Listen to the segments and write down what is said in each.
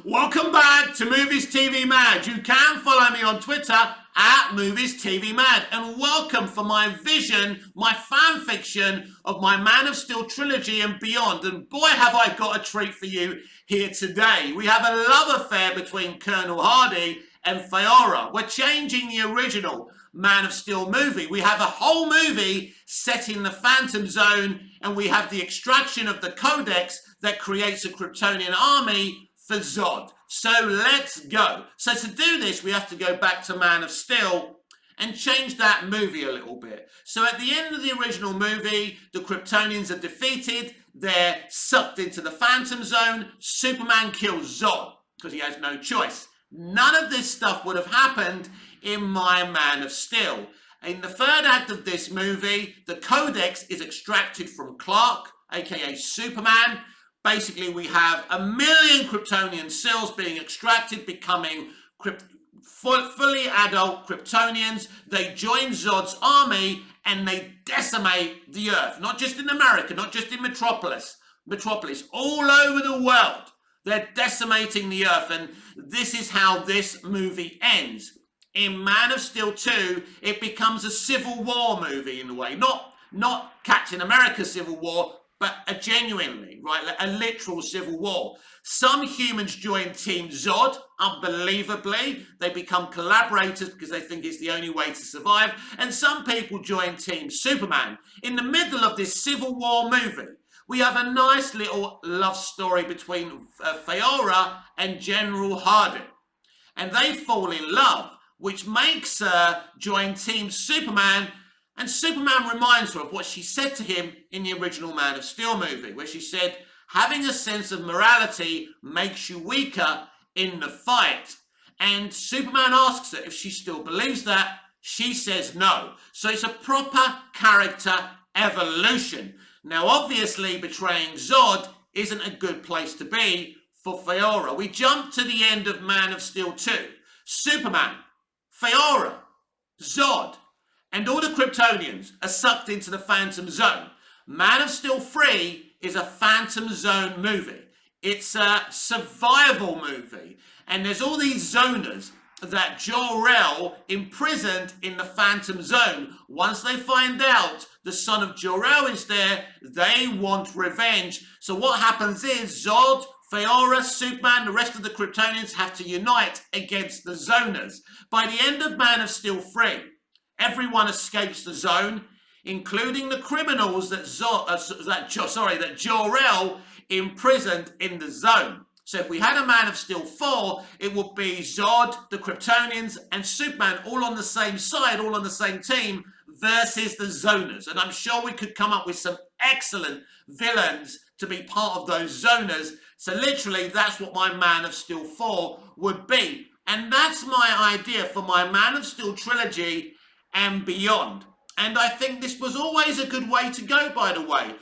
Welcome back to Movies TV Mad. You can follow me on Twitter at Movies TV Mad. And welcome for my vision, my fan fiction of my Man of Steel trilogy and beyond. And boy, have I got a treat for you here today. We have a love affair between Colonel Hardy and Faora. We're changing the original Man of Steel movie. We have a whole movie set in the Phantom Zone, and we have the extraction of the Codex that creates a Kryptonian army for Zod. So let's go. So to do this, we have to go back to Man of Steel and change that movie a little bit. So at the end of the original movie, the Kryptonians are defeated. They're sucked into the Phantom Zone. Superman kills Zod because he has no choice. None of this stuff would have happened in my Man of Steel. In the third act of this movie, the Codex is extracted from Clark, aka Superman. Basically, we have 1 million Kryptonian cells being extracted, becoming fully adult Kryptonians. They join Zod's army and they decimate the Earth. Not just in America, not just in Metropolis, all over the world. They're decimating the Earth, and this is how this movie ends. In Man of Steel 2, it becomes a Civil War movie in a way. Not Captain America Civil War, but genuinely, right, like a literal civil war. Some humans join Team Zod, unbelievably. They become collaborators because they think it's the only way to survive. And some people join Team Superman. In the middle of this Civil War movie, we have a nice little love story between Faora and General Hardy. And they fall in love, which makes her join Team Superman. And Superman reminds her of what she said to him in the original Man of Steel movie, where she said, having a sense of morality makes you weaker in the fight. And Superman asks her if she still believes that. She says no. So it's a proper character evolution. Now, obviously, betraying Zod isn't a good place to be for Faora. We jump to the end of Man of Steel 2. Superman, Faora, Zod, and all the Kryptonians are sucked into the Phantom Zone. Man of Steel 3 is a Phantom Zone movie. It's a survival movie. And there's all these zoners that Jor-El imprisoned in the Phantom Zone. Once they find out the son of Jor-El is there, they want revenge. So what happens is Zod, Faora, Superman, the rest of the Kryptonians have to unite against the zoners. By the end of Man of Steel 3, everyone escapes the zone, including the criminals that Jor-El imprisoned in the zone. So if we had a Man of Steel 4, it would be Zod, the Kryptonians, and Superman all on the same side, all on the same team, versus the zoners. And I'm sure we could come up with some excellent villains to be part of those zoners. So literally, that's what my Man of Steel 4 would be. And that's my idea for my Man of Steel trilogy and beyond. And I think this was always a good way to go, by the way.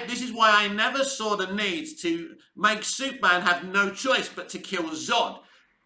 This is why I never saw the need to make Superman have no choice but to kill Zod.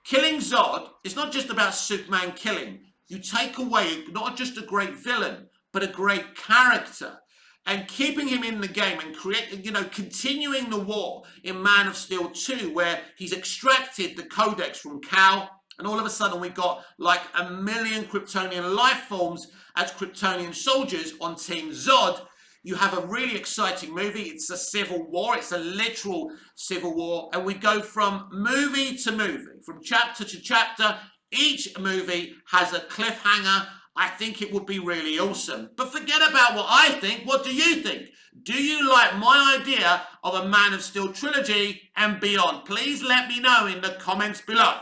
Killing Zod is not just about Superman killing. You take away not just a great villain, but a great character. And keeping him in the game and continuing the war in Man of Steel 2, where he's extracted the Codex from Kal, and all of a sudden we got like 1 million Kryptonian life forms as Kryptonian soldiers on Team Zod. You have a really exciting movie. It's a civil war. It's a literal civil war. And we go from movie to movie, from chapter to chapter. Each movie has a cliffhanger. I think it would be really awesome. But forget about what I think. What do you think? Do you like my idea of a Man of Steel trilogy and beyond? Please let me know in the comments below.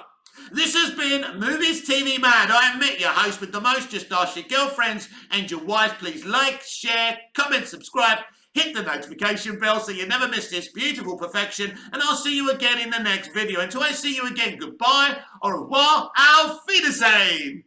This has been Movies TV Mad. I am Mick, your host with the most. Just ask your girlfriends and your wives. Please like, share, comment, subscribe, hit the notification bell so you never miss this beautiful perfection. And I'll see you again in the next video. Until I see you again, goodbye, au revoir, auf Wiedersehen.